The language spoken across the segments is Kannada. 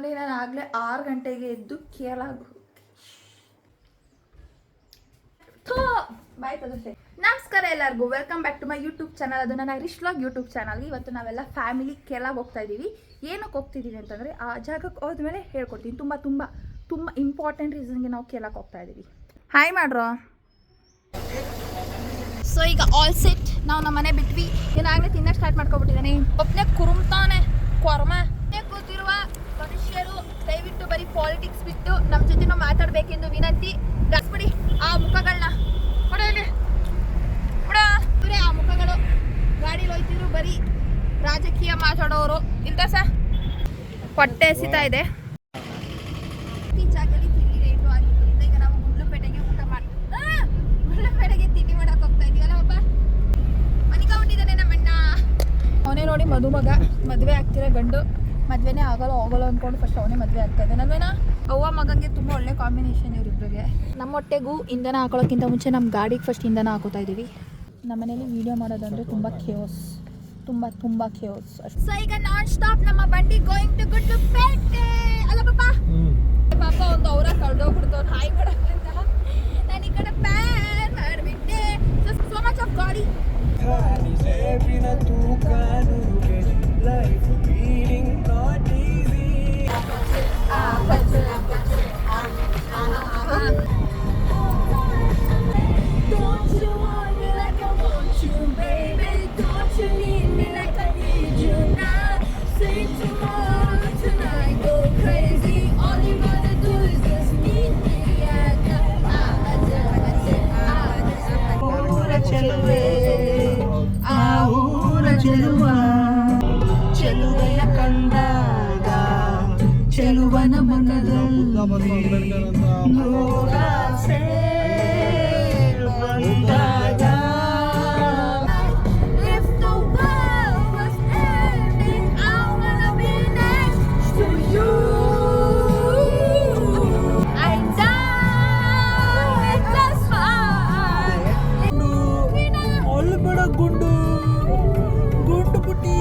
ನೋಡಿ ನಾನು ಆಗಲೇ 6 ಗಂಟೆಗೆ ಎದ್ದು ಬಾಯ್ ತೋರಿಸಿ. ನಮಸ್ಕಾರ ಎಲ್ಲರಿಗೂ, welcome back to my YouTube channel. ಅದು ನನ್ನ ರಿಶ್ ವ್ಲಾಗ್ ಯೂಟ್ಯೂಬ್ ಚಾನಲ್ಗೆ. ಇವತ್ತು ನಾವೆಲ್ಲ ಫ್ಯಾಮಿಲಿ ಕೇರಳಗೆ ಹೋಗ್ತಾ ಇದ್ದೀವಿ. ಏನಕ್ಕೆ ಹೋಗ್ತಿದ್ದೀವಿ ಅಂತಂದರೆ ಆ ಜಾಗಕ್ಕೆ ಹೋದ್ಮೇಲೆ ಹೇಳ್ಕೊಡ್ತೀನಿ. ತುಂಬ ತುಂಬ ತುಂಬ ಇಂಪಾರ್ಟೆಂಟ್ ರೀಸನ್ಗೆ ನಾವು ಕೇರಳಕ್ಕೆ ಹೋಗ್ತಾ ಇದ್ದೀವಿ. ಹಾಯ್ ಮಾಡ್ರೋ. ಸೊ ಈಗ ಆಲ್ ಸೆಟ್, ನಾವು ನಮ್ಮ ಮನೆ ಬಿಟ್ವಿ. ಏನಾಗಲೇ ತಿನ್ನಕ್ಕೆ ಸ್ಟಾರ್ಟ್ ಮಾಡ್ಕೊಬಿಟ್ಟಿದ್ದಾನೆ. ಒಬ್ಬನೇ ಕುರುಮ್ತಾನೆ ಕೊರ್ಮ ಕೂತಿರುವ ಮನುಷ್ಯರು ದಯವಿಟ್ಟು ಬರೀ ಪಾಲಿಟಿಕ್ಸ್ ಬಿಟ್ಟು ನಮ್ಮ ಜೊತೆ ನಾವು ಮಾತಾಡಬೇಕೆಂದು ವಿನಂತಿ. ಗಸ್ಬಿಡಿ ಆ ಮುಖಗಳನ್ನ ಕೊಡೋಲಿ ಕೊಡ. ಇವರೇ ಆ ಮುಖಗಳು ಗಾಡೀಲಿ ಹೋಯ್ತಿದ್ರು, ಬರೀ ರಾಜಕೀಯ ಮಾತಾಡೋರು. ಇಂಥ ಹೊಟ್ಟೆ ಎಸಿತಾ ಇದೆ. ಈ ಜಾಗದಲ್ಲಿ ತಿಂಡಿ ರೇಟು ಆಗಿದ್ದರಿಂದ ಈಗ ನಾವು ಗುಂಡ್ಲುಪೇಟೆಗೆ ಊಟ ಮಾಡಿ ಗುಂಡ್ಲುಪೇಟೆಗೆ ತಿಂಡಿ ಮಾಡಕ್ಕೆ ಹೋಗ್ತಾ ಇದೀವಲ್ಲ. ಒಬ್ಬ ಮನಿಕೊಂಡಿದ್ದಾನೆ ನಮ್ಮಣ್ಣ. ಅವನೇ ನೋಡಿ ಮದುಮಗ, ಮದುವೆ ಆಗ್ತಿರೋ ಗಂಡು. ಮದುವೆನೇ ಆಗಲ್ಲ ಅಂದ್ಕೊಂಡು ಫಸ್ಟ್ ಅವನೇ ಮದುವೆ ಆಗ್ತಾ ಇದೆ. ನನ್ವೇನ ಅವ್ವ ಮಗಂಗೆ ತುಂಬ ಒಳ್ಳೆ ಕಾಂಬಿನೇಷನ್ ಇವರಿಬ್ಬರಿಗೆ. ನಮ್ಮ ಹೊಟ್ಟೆಗೂ ಇಂಧನ ಹಾಕೊಳ್ಳೋಕ್ಕಿಂತ ಮುಂಚೆ ನಮ್ಮ ಗಾಡಿಗೆ ಫಸ್ಟ್ ಇಂಧನ ಹಾಕೋತಾ ಇದ್ದೀವಿ. ನಮ್ಮ ಮನೇಲಿ ವಿಡಿಯೋ ಮಾಡೋದಂದ್ರೆ ತುಂಬ ಖೇಯೋಸ್, ತುಂಬ ಖೇಯೋಸ್. ಸೊ ಈಗ ನಾನ್ ಸ್ಟಾಪ್ ನಮ್ಮ ಬಂಡಿ ಗೋಯಿಂಗ್ ಟು ಗುಂಡ್ಲುಪೇಟೆ. ಅಲ್ಲ ಪಾಪ ಒಂದು ಅವರ ಕಳ್ದೋಗ್ಬಿಡ್ತವ್ರು ಹಾಯ್ ಮಾಡಕ್ಕಂತ. ನಾನು ಈ ಕಡೆ ಪ್ಯಾನ್ ಮಾಡಿಬಿಟ್ಟೆ. ಸೊ ಮಚ್ ಆಫ್ ಗಾಡಿ. ಚೆಲುವೆಯ ಕಂಡಾಗ ಚೆಲುವನ ಮನದಲ್ಲಿ ನೂರಾಸೆ ಬಂದಾಗ. If the world was ending, I wanna be next to you. I die just fine. ಒಳ್ಳೆ ಬೇಡ ಗುಂಡು ಪುಟ್ಟಿ.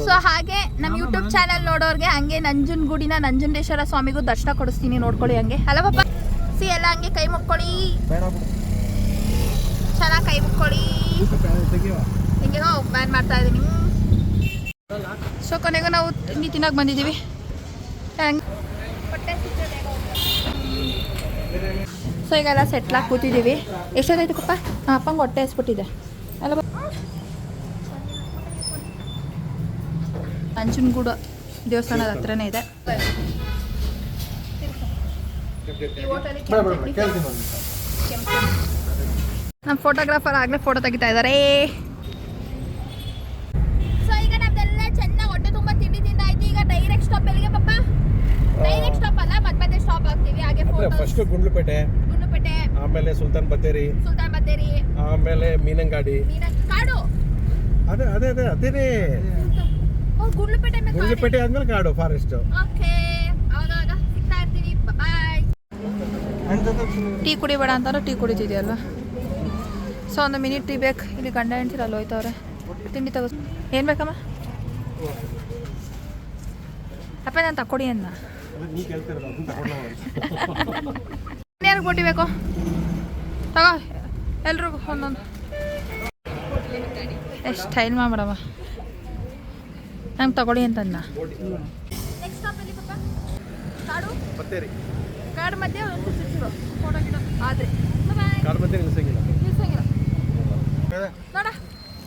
ಸೊ ಹಾಗೆ ನಮ್ಮ ಯೂಟ್ಯೂಬ್ ಚಾನಲ್ ನೋಡೋರಿಗೆ ಹಂಗೆ ನಂಜನಗೂಡಿನ ನಂಜುಂಡೇಶ್ವರ ಸ್ವಾಮಿಗೂ ದರ್ಶನ ಕೊಡಿಸ್ತೀನಿ, ನೋಡ್ಕೊಳ್ಳಿ ಹಂಗೆ. ಅಲ್ಲ ಪಾಪ ಸಿ ಎಲ್ಲ ಹಂಗೆ ಕೈ ಮುಕ್ಕೊಳ್ಳಿ, ಚೆನ್ನಾಗಿ ಕೈ ಮುಕ್ಕೊಳ್ಳಿ. ಹಿಂಗೇನೋ ಬ್ಯಾನ್ ಮಾಡ್ತಾ ಇದ್ದೀನಿ. ಸೊ ಕೊನೆಗೂ ನಾವು ತಿಂಡಿ ತಿನ್ನೋಕೆ ಬಂದಿದ್ದೀವಿ. ಸೊ ಈಗೆಲ್ಲ ಸೆಟ್ಲಾಗಿ ಕೂತಿದ್ದೀವಿ. ಎಷ್ಟೊತ್ತಾಯ್ತು ಪಪ್ಪ? ಅಪ್ಪಂಗೆ ಹೊಟ್ಟೆ ಹಸ್ಬಿಟ್ಟಿದೆ ಅಲ್ಲ. ನಂಜನಗೂಡು ದೇವಸ್ಥಾನದ ಹತ್ರನೇ ಇದೆ. ನಮ್ಮ ಫೋಟೋಗ್ರಾಫರ್ ಆಗಲೇ ಫೋಟೋ ತೆಗಿತಾ ಇದ್ದಾರೆ. ಸೊ ಈಗ ನಮ್ದೆಲ್ಲ ಚೆನ್ನಾಗಿ ಹೊಟ್ಟೆ ತುಂಬ ತಿಂಡಿ ತಿಂದಾಯ್ತು. ಈಗ ಡೈರೆಕ್ಟ್ ಸ್ಟಾಪ್ ಎಲ್ಲಿಗೆ ಪಪ್ಪ? ಡೈರೆಕ್ಟ್ ಸ್ಟಾಪ್ ಅಲ್ಲ, ಮತ್ತೆ ಸ್ಟಾಪ್ ಆಗ್ತೀವಿ. ಹಾಗೆ ಫಸ್ಟ್ ಗುಂಡ್ಲುಪೇಟೆ, ಆಮೇಲೆ ಸುಲ್ತಾನ್ ಬತ್ತೇರಿ, ಆಮೇಲೆ ಮೀನಂಗಾಡಿ ಕಾಡು. ಅದೇನೇ ಗುಂಡ್ಲುಪೇಟೆ ಆದ್ಮೇಲೆ ಕಾಡು ಫಾರೆಸ್ಟ್. ಓಕೆ, ಅವಾಗ ಸಿಗ್ತಾ ಇರ್ತೀವಿ. ಬಾಯ್. ಟೀ ಕುಡಿಬೇಡ ಅಂತಾರು ಟೀ ಕುಡಿತಿದ್ಯಲ್ವಾ? ಸೊ ಒಂದು ಮಿನಿ ಟೀ ಬೇಕು. ಇಲ್ಲಿ ಗಂಡ ಹೆಂಡ್ತಿರ ಅಲ್ಲಿ ಹೋಯ್ತವ್ರೆ. ತಿಂಡಿ ತಗೋ. ಏನು ಬೇಕಮ್ಮ? ಅಪ್ಪ ನಾನು ತಕೊಡಿ ಅನ್ನ. ಯಾರಿಗೆ ಬೋಟಿ ಬೇಕು? ತಗೋ ಎಲ್ರಿಗೂ ಒಂದೊಂದು. ಎಷ್ಟು ಸ್ಟೈಲ್ ಮಾಡ್ಬಿಡವ. ನಂಗೆ ತಗೊಳ್ಳಿ ಅಂತಂದ. ನೆಕ್ಸ್ಟ್ ಸ್ಟಾಪ್ ಎಲ್ಲಿ ಪಪ್ಪ? ಕಾಡು ಕಾಡು ಮಧ್ಯೆ ಫೋಟೋ ಗಿಡ ಆದರೆ ಕಾಡು ಮಧ್ಯೆ ನಿಲ್ಸಂಗಿಲ್ಲ ನೋಡ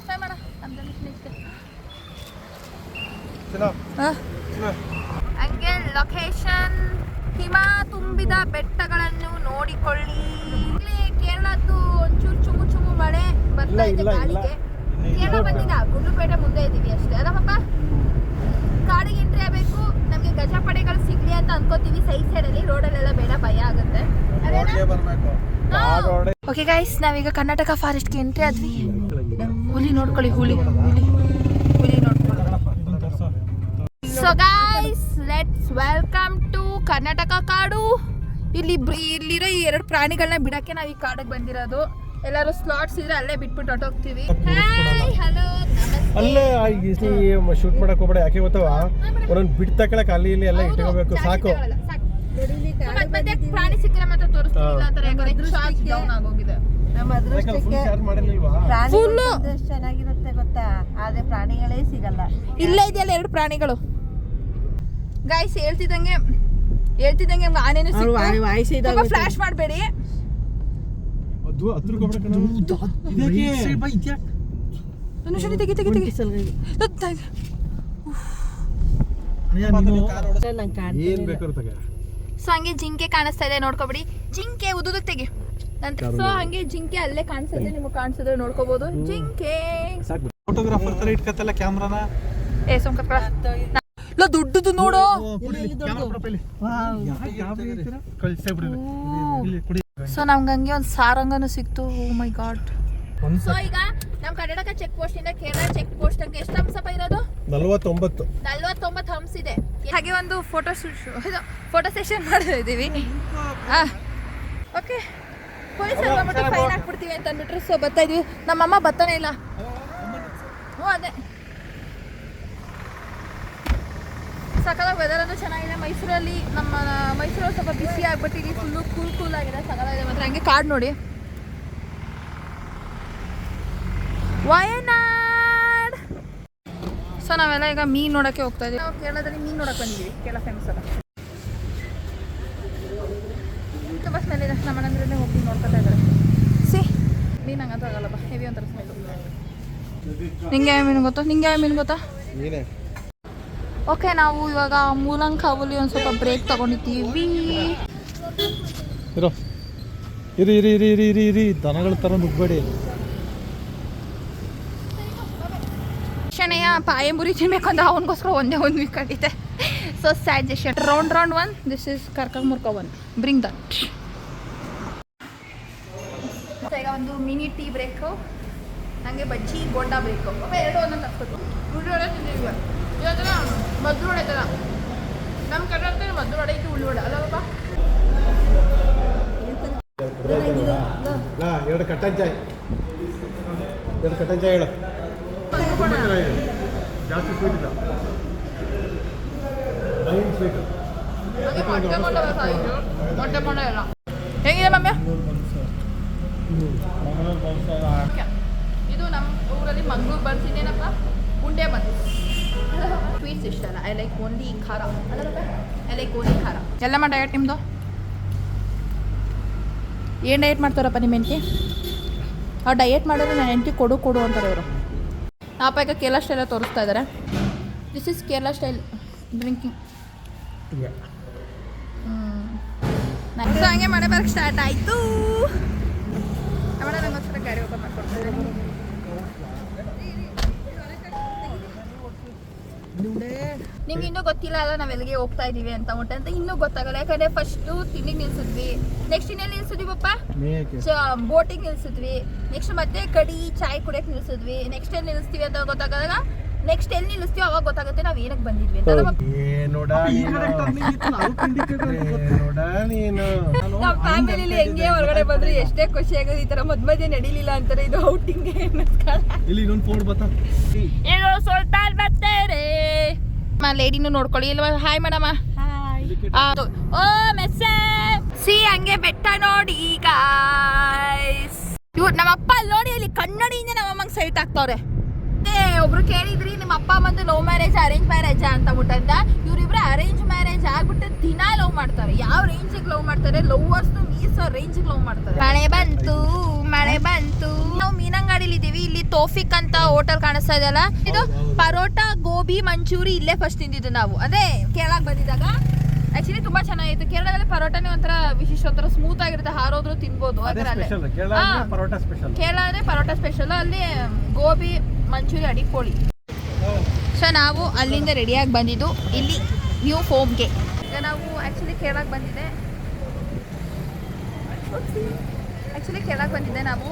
ಟ್ರೈ ಮಾಡ. ಹಂಗೆ ಲೊಕೇಶನ್ ಹಿಮ ತುಂಬಿದ ಬೆಟ್ಟಗಳನ್ನು ನೋಡಿಕೊಳ್ಳಿ. ಕೇರಳದ್ದು ಒಂಚೂರು ಚುಮು ಮಳೆ ಬರ್ತಾ ಇದೆ ಗಾಳಿಗೆ. ಕೇರಳ ಬಂದಿಲ್ಲ, ಗುಂಡ್ಲುಪೇಟೆ ಮುಂದೆ ಇದ್ದೀವಿ ಅಷ್ಟೇ. ಅಲ್ಲ ಪಪ್ಪ? ಕಾಡಿಗೆ ಎಂಟ್ರಿ ಆಗಬೇಕು. ನಮಗೆ ಗಜಪಡೆಗಳು ಸಿಗ್ಲಿ ಅಂತ ಅನ್ಕೋತೀವಿ. ಸೈಡಲ್ಲಿ ರೋಡಲ್ಲೆಲ್ಲ ಬೇಡ, ಭಯ ಆಗುತ್ತೆ. ಓಕೆ ಗೈಸ್, ನಾವೀಗ ಕರ್ನಾಟಕ ಫಾರೆಸ್ಟ್ಗೆ ಎಂಟ್ರಿ ಆದ್ವಿ. ಹುಲಿ ನೋಡ್ಕೊಳ್ಳಿ, ಹುಲಿ ನೋಡ್ಕೊಳ್ಳಿ. So guys, let's welcome to Karnataka ಕಾಡು. ಇಲ್ಲಿರೋ ಈ 2 ಪ್ರಾಣಿಗಳನ್ನ ಬಿಡಕ್ಕೆ ನಾವು ಈ ಕಾಡಿಗೆ ಬಂದಿರೋದು. ಎಲ್ಲರೂ ಸ್ಲಾಟ್ಸ್ ಇದ್ರೆ ಅಲ್ಲೇ ಬಿಟ್ಬಿಟ್ಟು ಹೊಟ್ಟೋಗ್ತೀವಿ. ಕೂರಿಸ್ಬಿಡಲ್ಲ. ಹಾಯ್ ಹಲೋ ನಮಸ್ತೆ. ಅಲ್ಲೇ ಶೂಟ್ ಮಾಡಕ್ ಹೋಗ್ಬೇಡ, ಯಾಕೆ ಗೊತ್ತವ ಒಂದೊಂದು ಬಿಟ್ಟು ತಕೊಳಕ್ ಅಲ್ಲಿ ಇಲ್ಲಿ ಎಲ್ಲ ಇಟ್ಕೋಬೇಕು, ಸಾಕು. ಮತ್ತೆ ಪ್ರಾಣಿ ಸಿಕ್ಕರೆ ಮಾತ್ರ ತೋರಿಸ್ತಿಲ್ಲ ಆ ಥರ, ಯಾಕಂದ್ರೆ ಚಾರ್ಜ್ ಡೌನ್ ಆಗೋಗಿದೆ. ನಮ್ಮ ಅದೃಷ್ಟಕ್ಕೆ ಚಾರ್ಜ್ ಮಾಡಿರ್ಲಿಲ್ವಾ? ಪ್ರಾಣಿಗಳು ಎಷ್ಟು ಚೆನ್ನಾಗಿರುತ್ತೆ ಗೊತ್ತಾ, ಆದ್ರೆ ಪ್ರಾಣಿಗಳೇ ಸಿಗಲ್ಲ. ಇಲ್ಲೇ ಇದೆಯಲ್ಲ 2 ಪ್ರಾಣಿಗಳು. ಗೈಸ್ ಹೇಳ್ತಿದ್ದಂಗೆ ಆನೇನು ಸಿಕ್ತು. ಫ್ಲಾಶ್ ಮಾಡಬೇಡಿ. ಅದು ಹತ್ರ ಹೋಗ್ಬೇಡ ಕಣೋ. ಇದಕ್ಕೆ ಅನುಷಣಿ ತೆಗಿ ತೆಗಿ ತೆಗಿ. ಏನ್ ಬೇಕಾದ್ರೂ ತಗ. ಸೊ ಹಂಗೆ ಜಿಂಕೆ ಕಾಣಿಸ್ತಾ ಇದೆ, ನೋಡ್ಕೊಬಿಡಿ. ಜಿಂಕೆ ಉದುದಕ್ಕೆ ತೆಗಿ. ಸೊ ಹಂಗೆ ಜಿಂಕೆ ಅಲ್ಲೇ ಕಾಣಿಸುತ್ತೆ, ನಿಮಗೆ ಕಾಣಿಸಿದ್ರೆ ನೋಡ್ಕೋಬಹುದು. ಜಿಂಕೆ ಸಾಕು. ಫೋಟೋಗ್ರಾಫರ್ ತರ ಇಟ್ಕತ್ತಲ್ಲ ಕ್ಯಾಮ್ರಾನ. ಏ ಸುಮ್ಕತ್ಕೊಳ. ದುಡ್ಡುದು ನೋಡು. ಸೊ ನಮ್ಗೆ ಹಂಗೆ ಒಂದು ಸಾರಂಗನು ಸಿಕ್ತು. ಓ ಮೈ ಗಾಡ್. ಸೊ ಈಗ ನಮ್ಮ ಕರ್ನಾಟಕ ಚೆಕ್ ಪೋಸ್ಟ್ ಇಂದ ಕೇರಳ ಚೆಕ್ ಪೋಸ್ಟ್ ತನಕ ಎಷ್ಟು ಹಂಸಪ್ಪ ಇರೋದು? 49 ಹಂಸ ಇದೆ. ಹಾಗೆ ಒಂದು ಫೋಟೋ ಸೆಷನ್ ಮಾಡ್ತಾ ಇದೀವಿ. ಓಕೆ, ಪೊಲೀಸರು ಬಂದ್ಬಿಟ್ಟು ಫೈನ್ ಹಾಕ್ಬಿಡ್ತೀವಿ ಅಂತ ಅಂದ್ಬಿಟ್ರು. ಸೊ ಬರ್ತಾ ಇದೀವಿ. ನಮ್ಮಮ್ಮ ಬರ್ತಾನೆ ಇಲ್ಲ. ಅದೇ ಸಕಲ ವೆದರ್ ಅದು ಚೆನ್ನಾಗಿದೆ. ಮೈಸೂರಲ್ಲಿ ಮೈಸೂರಲ್ಲಿ ಸ್ವಲ್ಪ ಬಿಸಿ ಆಗ್ಬಿಟ್ಟು ಇಲ್ಲಿ ಫುಲ್ಲು ಕೂಲ್ ಆಗಿದೆ, ಸಕಲಾಗಿದೆ ಮಾತ್ರ. ಹಂಗೆ ಕಾರ್ಡ್ ನೋಡಿ, ವಯನಾಡ್. ಸೊ ನಾವೆಲ್ಲ ಈಗ ಮೀನು ನೋಡೋಕ್ಕೆ ಹೋಗ್ತಾ ಇದ್ದೀವಿ. ನಾವು ಕೇರಳದಲ್ಲಿ ಮೀನು ನೋಡೋಕೆ ಬಂದಿದ್ದೀವಿ. ಕೇರಳ ಫೇಮಸ್ ಅಲ್ಲ, ತುಂಬ ಸ್ಮೆಲ್ ಇದೆ. ನಮ್ಮ ಮನೆಯಲ್ಲೇ ಹೋಗಿ ನೋಡ್ಕೊತಾ ಇದ್ದಾರೆ. ಮೀನು ಹಂಗಂತ ಆಗಲ್ಲಪ್ಪ, ಹೆವಿ ಒಂಥರ ಸ್ಮೆಲ್ಲು. ನಿಂಗೆ ಯಾವ ಮೀನು ಗೊತ್ತಾ? ಓಕೆ, ನಾವು ಇವಾಗ ಮೂಲಂಕಾವಲ್ಲಿ ಒಂದು ಸ್ವಲ್ಪ ಬ್ರೇಕ್ ತಗೊಂಡಿದ್ದೀವಿ. ದನಗಳ ತರ ನುಗ್ಬೇಡಿ. ಕ್ಷಣೆಯ ಪಾಯಂಬುರಿ ತಿನ್ಬೇಕು ಅಂತ ಅವನಿಗೋಸ್ಕರ ಒಂದೇ ಒಂದು ವೀಕ್ ಆಗಿದೆ. ಸೊ ಸ್ಯಾಡ್ ಜೆಷನ್. ರೌಂಡ್ 1, ದಿಸ್ ಇಸ್ ಕರ್ಕಂಬರ್ಕ 1. Bring that. ಈಗ ಒಂದು ಮಿನಿ ಟೀ ಬ್ರೇಕು, ನನಗೆ ಬಜ್ಜಿ ಬೋಂಡಾ ಬ್ರೇಕು. ಎರಡು ಒಂದೊಂದು ತಕ್ಕೊಟ್ಟು ಉಳ್ಳಿ ವಡೆ ತಿಂದಿದ್ವಿ. ಇವತ್ತಿನ ಮದ್ದು ವಡೆ ಥರ ನಮ್ಮ ಕರ್ನಾಟಕದಲ್ಲಿ ಮದ್ದು ವಡೆ ಇತ್ತು, ಉಳ್ಳಿ ವಡೆ ಅಲ್ಲ ಪಾಪ. ಎರಡು ಕಟ್ಟಂಚಾಯ್ ಹೇಳು. ಜಾಸ್ತಿ ಸ್ವೀಟ್ ಇಲ್ಲ, ಸ್ವೀಟ್. ಮೊಟ್ಟೆ ಬೋಂಡ ಇಲ್ಲ. ಹೇಗಿದೆ ಮಮ್ಮಿ? ಇದು ನಮ್ಮ ಊರಲ್ಲಿ ಮಂಗಳೂರು ಬನ್ಸ್. ಇನ್ನೇನಪ್ಪ? ಉಂಡೆ ಬನ್ಸ್. ಸ್ವೀಟ್ಸ್ ಇಷ್ಟ ಅಲ್ಲ. ಐ ಲೈಕ್ ಓನ್ಲಿ ಖಾರ. ಐ ಲೈಕ್ ಓನ್ಲಿ ಖಾರ. ಎಲ್ಲಮ್ಮ ಡಯಟ್ ನಿಮ್ಮದು? ಏನು ಡಯಟ್ ಮಾಡ್ತಾರಪ್ಪ ನಿಮ್ಮ ಹೆಂಡತಿ? ಅವ್ರು ಡಯಟ್ ಮಾಡಿದ್ರೆ ನನ್ನ ಹೆಂಡತಿ ಕೊಡು ಅಂತಾರೆ ಅವರು. ನಾವಪ್ಪ ಈಗ ಕೇರಳ ಸ್ಟೈಲ ತೋರಿಸ್ತಾ ಇದ್ದಾರೆ. This is Kerala style drinking. So ಹಂಗೆ ಮಳೆ ಬರೋಕ್ಕೆ ಸ್ಟಾರ್ಟ್ ಆಯಿತು. ಆಮೇಲೆ ನಂಗೋಸ್ಕರ ಗಾಡಿ ಓಪನ್ ಮಾಡ್ಕೊಡ್ತಾರೆ. ನಿಮ್ಗೆ ಇನ್ನೂ ಗೊತ್ತಿಲ್ಲ ಅಲ್ಲ ನಾವು ಎಲ್ಲಿಗೆ ಹೋಗ್ತಾ ಇದೀವಿ ಅಂತ ಇನ್ನೂ ಗೊತ್ತಾಗಲ್ಲ. ಯಾಕಂದ್ರೆ ಫಸ್ಟು ತಿಂಡಿಗೆ ನಿಲ್ಸಿದ್ವಿ, ನೆಕ್ಸ್ಟ್ ಇನ್ನೆಲ್ಲಿ ನಿಲ್ಸಿದ್ವಿ ಪಪ್ಪ? ಬೋಟಿಗೆ ನಿಲ್ಸಿದ್ವಿ. ನೆಕ್ಸ್ಟ್ ಮತ್ತೆ ಕಡಿ ಚಾಯ್ ಕುಡಿಯಕ್ಕೆ ನಿಲ್ಸಿದ್ವಿ. ನೆಕ್ಸ್ಟ್ ಎಲ್ಲಿ ನಿಲ್ಲಿಸ್ತೀವಿ ಅಂತ ಗೊತ್ತಾಗದಾಗ ನೆಕ್ಸ್ಟ್ ಎಲ್ಲಿ ನಿಲ್ಲಿಸ್ತೀವಿ ಅವಾಗ ಗೊತ್ತಾಗುತ್ತೆ ನಾವು ಏನಕ್ಕೆ ಬಂದಿದ್ವಿ ಅಂತ. ನಮ್ಮ ಫ್ಯಾಮಿಲಿಲಿ ಹೆಂಗೆ ಹೊರಗಡೆ ಬಂದ್ರೆ ಎಷ್ಟೇ ಖುಷಿ ಆಗೋದು. ಈ ತರ ಮಧ್ಯ ನಡೀಲಿಲ್ಲ ಅಂತಾರೆ. ಇದು ಔಟಿಂಗ್ ಸುಲ್ತಾನ್ ಬತ್ತೇರೆ. ಲೇಡಿನೂ ನೋಡ್ಕೊಳ್ಳಿ ಇಲ್ವಾ? Hi madam. ಓ ಮೆಸ್ಸೆ ಸಿ ಹಂಗೆ ಬೆಟ್ಟ ನೋಡಿ ಗಾಯ್ಸ್. ಇವ್ರು ನಮ್ಮಪ್ಪ ಅಲ್ಲಿ ನೋಡಿ, ಅಲ್ಲಿ ಕನ್ನಡಿಯಿಂದ ನಮ್ಮಮ್ಮಂಗೆ ಸೈಟ್ ಆಗ್ತವ್ರೆ. ಒಬ್ರು ಕೇಳಿದ್ರಿ ನಿಮ್ಮ ಅಪ್ಪ ಬಂದು ಲವ್ ಮ್ಯಾರೇಜ್ ಅರೇಂಜ್ ಮ್ಯಾರೇಜ್ ಅಂತ ಮುಟ್ಟಂತ. ಇವ್ರಿಬ್ರು ಅರೇಂಜ್ ಮ್ಯಾರೇಜ್ ಆಗ್ಬಿಟ್ಟು ದಿನ ಲವ್ ಮಾಡ್ತಾರೆ. ಯಾವ ರೇಂಜಿಗೆ ಲವ್ ಮಾಡ್ತಾರೆ? ಲವ್ವರ್ಸ್ ಮೀಸೋ ರೇಂಜಿಗೆ ಲವ್ ಮಾಡ್ತಾರೆ. ಮಳೆ ಬಂತು. ನಾವು ಮೀನಂಗಾಡಿಲಿ ಇದೀವಿ. ಇಲ್ಲಿ ತೋಫಿಕ್ ಅಂತ ಹೋಟೆಲ್ ಕಾಣಿಸ್ತಾ ಇದೆಯಲ್ಲ, ಇದು ಪರೋಟ ಗೋಬಿ ಮಂಚೂರಿ ಇಲ್ಲೇ ಫಸ್ಟ್ ತಿಂದಿದ್ದು ನಾವು. ಅದೇ ಕೇರಳಕ್ಕೆ ಬಂದಿದ್ದಾಗ. ಆಕ್ಚುಲಿ ತುಂಬಾ ಚೆನ್ನಾಗಿತ್ತು. ಕೇರಳದಲ್ಲಿ ಪರೋಟನೇ ಒಂಥರ ವಿಶೇಷ, ಒಂಥರ ಸ್ಮೂತ್ ಆಗಿರುತ್ತೆ, ಹಾರೋದ್ರು ತಿನ್ಬೋದು. ಕೇರಳ ಅಂದ್ರೆ ಪರೋಟ ಸ್ಪೆಷಲ್. ಅಲ್ಲಿ ಗೋಬಿ ಮಂಚೂರಿ ಅಡಿಕೋಳಿ. ಸೊ ನಾವು ಅಲ್ಲಿಂದ ರೆಡಿಯಾಗಿ ಬಂದಿದ್ದು ಇಲ್ಲಿ ನ್ಯೂ ಹೋಮ್ಗೆ. ಈಗ ನಾವು ಆ್ಯಕ್ಚುಲಿ ಕೇರಳಕ್ಕೆ ಬಂದಿದ್ದೆ ನಾವು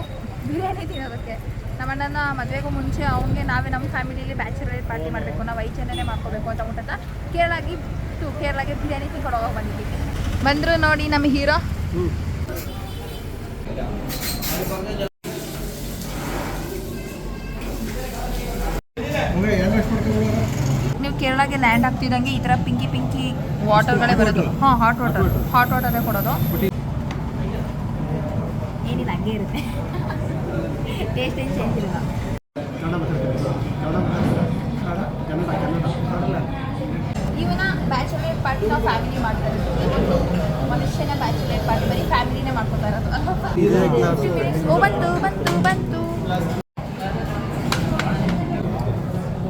ಬಿರಿಯಾನಿ ತಿನ್ನೋದಕ್ಕೆ. ನಮ್ಮ ಅಣ್ಣನ ಮದುವೆಗೂ ಮುಂಚೆ ಅವನಿಗೆ ನಮ್ಮ ಫ್ಯಾಮಿಲಿಯಲ್ಲಿ ಬ್ಯಾಚುಲರ್ ಪಾರ್ಟಿ ಮಾಡಬೇಕು, ನಾವು 5 ಜನನೇ ಮಾಡ್ಕೋಬೇಕು ಅಂತ ಕೇರಳಗೆ ಬಿರಿಯಾನಿ ತಿನ್ಕೊಂಡು ಹೋಗೋಕೆ ಬಂದಿದ್ದೀವಿ. ಬಂದರು ನೋಡಿ ನಮ್ಮ ಹೀರೋ. ಕೇರಳಗೆ ಲ್ಯಾಂಡ್ ಆಗ್ತಿದ್ದಂಗೆ ಈ ಥರ ಪಿಂಕಿ ವಾಟರ್ಗಳೇ ಬರೋದು. ಹಾಂ, ಹಾಟ್ ವಾಟರೇ ಕೊಡೋದು. ಏನಿಲ್ಲ, ಹಂಗೆ ಇರುತ್ತೆ. ಟೇಸ್ಟ್ ಏನು ಚೇಂಜ್ ಇಲ್ಲ. ಇವನ ಬ್ಯಾಚುಲರ್ ಪಾರ್ಟಿ ನಾವು ಫ್ಯಾಮಿಲಿ ಮಾಡ್ತಾರೆ. ಒಂದು ಮನುಷ್ಯನ ಬ್ಯಾಚುಲರ್ ಪಾರ್ಟಿ ಬರೀ ಫ್ಯಾಮಿಲಿನೇ ಮಾಡ್ಕೊತಾ ಇರೋದು. ಬಂತು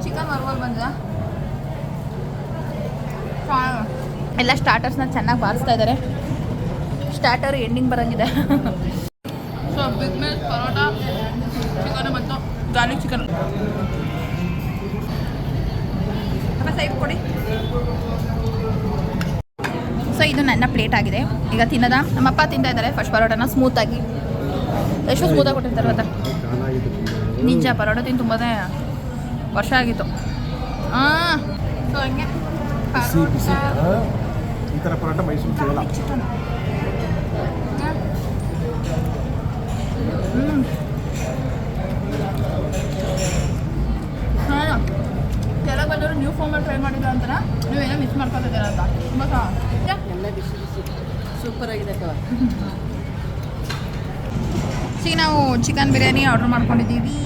ಚಿಕನ್ ಮರ್ವಲ್ ಬಂದ. ಎಲ್ಲ ಸ್ಟಾರ್ಟರ್ಸ್ನ ಚೆನ್ನಾಗಿ ಬಾರಿಸ್ತಾ ಇದ್ದಾರೆ. ಸ್ಟಾರ್ಟರ್ ಎಂಡಿಂಗ್ ಬರೋಂಗಿದೆ. So big mess parotta chicken ಮತ್ತು ಗಾರ್ಲಿಕ್ ಚಿಕನ್. ಸೈಡ್ ಕೊಡಿ. ಸೊ ಇದು ನನ್ನ ಪ್ಲೇಟ್ ಆಗಿದೆ. ಈಗ ತಿನ್ನದ ನಮ್ಮಪ್ಪ ತಿಂತಾ ಇದ್ದಾರೆ ಫಸ್ಟ್ ಪರೋಟನ ಸ್ಮೂತಾಗಿ. ಎಷ್ಟು ಸ್ಮೂತಾಗಿ ಕೊಟ್ಟಿರ್ತಾರೆ ಗೊತ್ತಾ? ನಿಜ ಪರೋಟ ತಿಂದು ತುಂಬಾ ವರ್ಷ ಆಗಿತ್ತು. ಸೊ ಹಂಗೆ ಈ ಥರ ಪರೋಟ ಮೈಸೂರು ಸಿಗಲ್ಲ. ಕೆಳಗೆ ಬಂದವರು ನ್ಯೂ ಫಾರ್ಮಲ್ಲಿ ಟ್ರೈ ಮಾಡಿದ್ರು ಅಂತಾರೆ. ನೀವೇನೋ ಮಿಸ್ ಮಾಡ್ಕೊತಿದ್ದೀರ ಅಂತ. ತುಂಬ ಎಲ್ಲ ಬಿಸಿ ಸೂಪರ್ ಆಗಿದೆ. ಈಗ ನಾವು ಚಿಕನ್ ಬಿರಿಯಾನಿ ಆರ್ಡರ್ ಮಾಡ್ಕೊಂಡಿದ್ದೀವಿ.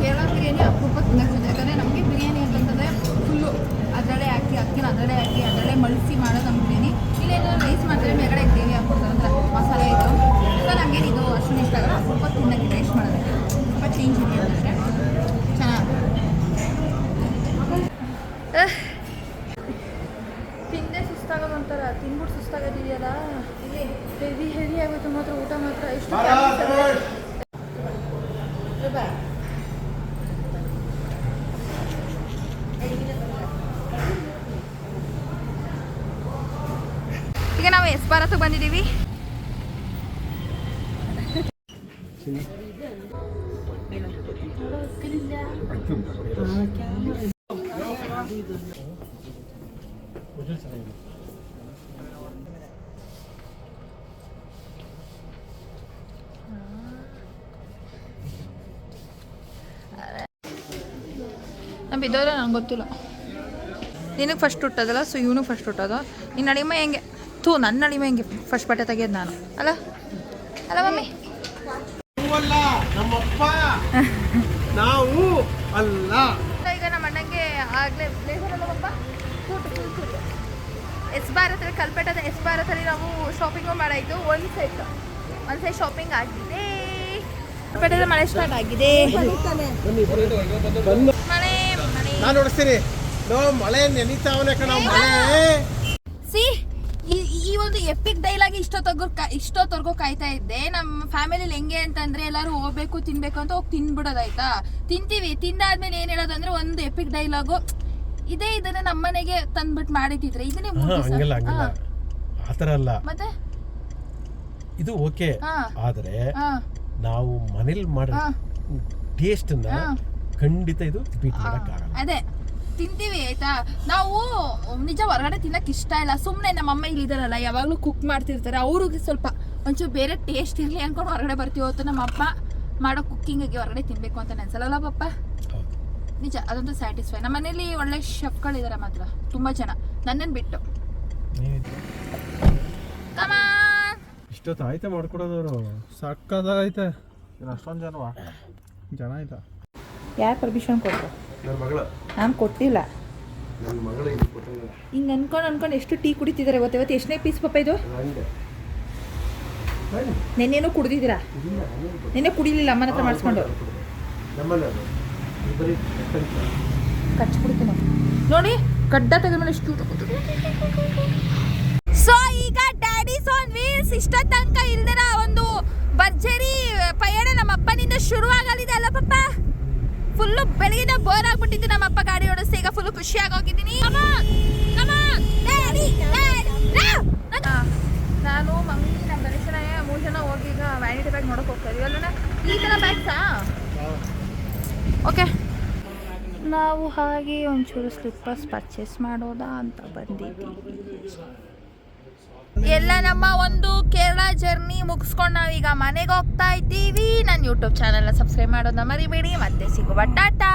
ಕೇರಳ ಬಿರಿಯಾನಿ ಅಪರೂಪ ತಿನ್ನೋದು. ಯಾಕಂದರೆ ನಮಗೆ ಬಿರಿಯಾನಿ ಅಂತಂದರೆ ಫುಲ್ಲು ಅದರಲ್ಲೇ ಹಾಕಿ ಅಕ್ಕಿನ ಅದರಲ್ಲೇ ಮಳಿಸಿ ಮಾಡೋದು ನಮ್ಮ ಬಿರಿಯಾನಿ. ಇಲ್ಲೇನೋ ರೈಸ್ ಮಾಡಿದ್ರೆ ಮೇಲ್ಗಡೆ ಗ್ರೇವಿ ಹಾಕ್ಕೊಡ್ತಾರೆ ಅಂದರೆ ಮಸಾಲೆ ಇದು. ಸೊ ನಮಗೇನು ಇದು ಅಷ್ಟು ಇಷ್ಟ ಆಗಲ್ಲ. ಸ್ವಲ್ಪ ತಿನ್ನೋಕ್ಕೆ ಟೇಸ್ಟ್ ಮಾಡೋದಕ್ಕೆ ಸ್ವಲ್ಪ ಚೇಂಜ್ ಇದೆ ಅಂದರೆ ಚೆನ್ನಾಗಿ ತಿಂದೆ ಸುಸ್ತಾಗೋದು ಒಂಥರ. ತಿನ್ಬಿಟ್ಟು ಸುಸ್ತಾಗೋದಿದೆಯಲ್ಲ, ಇಲ್ಲಿ ಹೆವಿ ಆಗುತ್ತೆ ಮಾತ್ರ. ಊಟ ಮಾತ್ರ ಎಷ್ಟು ಈಗ ನಾವು ಎಸ್ ಭಾರತಕ್ಕೆ ಬಂದಿದ್ದೀವಿ. ನಮ್ಮ ಬಿದ್ದೋದ್ರೆ ನಂಗೆ ಗೊತ್ತಿಲ್ಲ. ನಿನಗೆ ಫಸ್ಟ್ ಹುಟ್ಟೋದಲ್ಲ, ಸೊ ಇವನು ಫಸ್ಟ್ ಹುಟ್ಟೋದು. ನಿನ್ನ ಅಡಿಮೆ ಹೆಂಗೆ ನನ್ನ ಅಡಿಮೆ ಹೆಂಗೆ ಫಸ್ಟ್ ಬಟ್ಟೆ ತೆಗೆಯೋದು ನಾನು ಅಲ್ಲ ಮಮ್ಮಿ? ನಾವು ಅಲ್ಲ. ಈಗ ನಮ್ಮ ಅಣ್ಣಂಗೆ ಆಗಲೇ ಪಪ್ಪ ಕೂಟು ಎಸ್ ಭಾರತಲ್ಲಿ ಕಲ್ಪೆಟ್ಟದ ಎಸ್ ಭಾರತದಲ್ಲಿ ನಾವು ಶಾಪಿಂಗು ಮಾಡಾಯಿತು. ಒಂದು ಸೈಡ್ ಶಾಪಿಂಗ್ ಆಗಿದೆ. ಕಲ್ಪೆಟ್ಟದ ಮಳೆ ಸ್ಟಾರ್ಟ್ ಆಗಿದೆ. ಮಳೆ ನಾನು ನೋಡಿಸ್ತೀನಿ. ಮಳೆ ನೆನೀತಾವನೆ ಕಣ ಮಳೆ. ಸಿ ಈ ಒಂದು ಎಪಿಕ್ ಡೈಲಾಗ್ ಇಷ್ಟೊತ್ತವರೆಗೂ ಕಾಯ್ತಾ ಇದ್ದೆ. ನಮ್ಮ ಫ್ಯಾಮಿಲಿಲಿ ಹೆಂಗೆ ಅಂತಂದ್ರೆ ಎಲ್ಲರೂ ಹೋಗ್ಬೇಕು ತಿನ್ಬೇಕು ಅಂತ ಹೋಗಿ ತಿನ್ಬಿಡೋದಾಯ್ತಾ. ತಿಂತೀವಿ. ತಿಂದಾದ್ಮೇಲೆ ಏನ್ ಹೇಳೋದಂದ್ರೆ ಒಂದು ಎಪಿಕ್ ಡೈಲಾಗು ಇದನ್ನ ನಮ್ಮನೆಗೆ ತಂದ್ಬಿಟ್ಟು ಮಾಡಿಟ್ಟಿದ್ರೆ ಇದನ್ನೇ ಆತರ ಅಲ್ಲ. ಮತ್ತೆ ಇದು ಓಕೆ, ಆದ್ರೆ ನಾವು ಮನೇಲಿ ಮಾಡೋ ಟೇಸ್ಟ್ ಖಂಡಿತ ಇದು ರಿಪೀಟ್ ಮಾಡಕ್ಕಾಗಲ್ಲ. ಅದೇ ತಿಂತೀವಿ ಆಯ್ತಾ. ನಾವು ನಿಜ ಹೊರಗಡೆ ತಿನ್ನಕ್ಕೆ ಇಷ್ಟ ಇಲ್ಲ. ಸುಮ್ಮನೆ ನಮ್ಮ ಅಮ್ಮ ಇಲ್ಲಿದಾರಲ್ಲ, ಯಾವಾಗಲೂ ಕುಕ್ ಮಾಡ್ತಿರ್ತಾರೆ. ಅವ್ರಿಗೆ ಸ್ವಲ್ಪ ಒಂಚೂರು ಬೇರೆ ಟೇಸ್ಟ್ ಇರಲಿ ಅನ್ಕೊಂಡು ಹೊರಗಡೆ ಬರ್ತೀವಿ. ಹೊತ್ತು ನಮ್ಮ ಅಪ್ಪ ಮಾಡೋ ಕುಕ್ಕಿಂಗಿಗೆ ಹೊರಗಡೆ ತಿನ್ಬೇಕು ಅಂತ ಅನ್ಸಲ್ಲ ಪಪ್ಪ. ನಿಜ ಅದಂತೂ ಸ್ಯಾಟಿಸ್ಫೈ. ನಮ್ಮ ಮನೇಲಿ ಒಳ್ಳೆ ಶೆಫ್ಗಳಿದ್ದಾರೆ ಮಾತ್ರ, ತುಂಬ ಜನ, ನನ್ನನ್ನು ಬಿಟ್ಟು. ಇಷ್ಟೊತ್ತು ಆಯ್ತಾ ಮಾಡ್ಕೊಡೋದವರು ಸಾಕಾಗೈತೆ. ಅಷ್ಟೊಂದು ಜನ ಆಯ್ತಾ? ಯಾರು ಪರ್ಮಿಷನ್ ಕೊಟ್ಟರು? ನನ್ನ ಮಗಳು. ನಾನು ಕೊಟ್ಟಿಲ್ಲ. ನನ್ನ ಮಗಳು ಹಿಂಗೆ ಅನ್ಕೊಂಡು ಎಷ್ಟು ಟೀ ಕುಡಿತಿದ್ದಾರೆ ಇವತ್ತು ಎಷ್ಟನೇ ಪೀಸ್ ಪಪ್ಪ ಇದು? ನೆನ್ನೇನೂ ಕುಡ್ದಿದ್ದೀರಾ? ನೆನ್ನೆ ಕುಡಿಲಿಲ್ಲ ಅಮ್ಮನ ಹತ್ರ ಮಾಡಿಸ್ಕೊಂಡು. ಕಚ್ಚಿ ಕುಡಿತೀನಿ ನೋಡಿ. ಗಡ್ಡ ತೆಗೆದ್ಮೇಲೆ ಎಷ್ಟು ಸೊ ಈಗ ಡ್ಯಾಡೀಸ್ ಆನ್ ವೀಲ್ಸ್ ಇಷ್ಟ ತನಕ ಇಲ್ದಿರ ಒಂದು ಭರ್ಜರಿ ಪಯಣ ನಮ್ಮ ಅಪ್ಪನಿಂದ ಶುರುವಾಗಲಿದೆ ಅಲ್ಲ ಪಪ್ಪ. ಫುಲ್ಲು ಬೆಳಗಿನ ಬೋರ್ ಆಗ್ಬಿಟ್ಟಿತ್ತು ನಮ್ಮ ಅಪ್ಪ ಗಾಡಿ ಓಡಿಸಿ. ಈಗ ಫುಲ್ಲು ಖುಷಿಯಾಗಿ ಹೋಗಿದ್ದೀನಿ. ನಾನು ಮಮ್ಮಿ ನಮ್ಮ ಗಣೇಶನ 3 ಜನ ಹೋಗಿ ಈಗ ವ್ಯಾನಿಟಿ ಬ್ಯಾಗ್ ನೋಡೋಕೆ ಹೋಗ್ತಾ ಇದೀವಿ ಅಲ್ಲ. ಈ ಥರ ಬ್ಯಾಗ್ಸಾ? ಓಕೆ, ನಾವು ಹಾಗೆ ಒಂಚೂರು ಸ್ಲಿಪ್ಪರ್ಸ್ ಪರ್ಚೇಸ್ ಮಾಡೋದಾ ಅಂತ ಬಂದಿದ್ದೀವಿ. ಎಲ್ಲ ನಮ್ಮ ಒಂದು ಕೇರಳ ಜರ್ನಿ ಮುಗಿಸ್ಕೊಂಡು ನಾವೀಗ ಮನೆಗೆ ಹೋಗ್ತಾ ಇದ್ದೀವಿ. ನನ್ನ ಯೂಟ್ಯೂಬ್ ಚಾನಲ್ನ ಸಬ್ಸ್ಕ್ರೈಬ್ ಮಾಡೋದನ್ನ ಮರಿಬೇಡಿ. ಮತ್ತೆ ಸಿಗುವ, ಟಾಟಾ.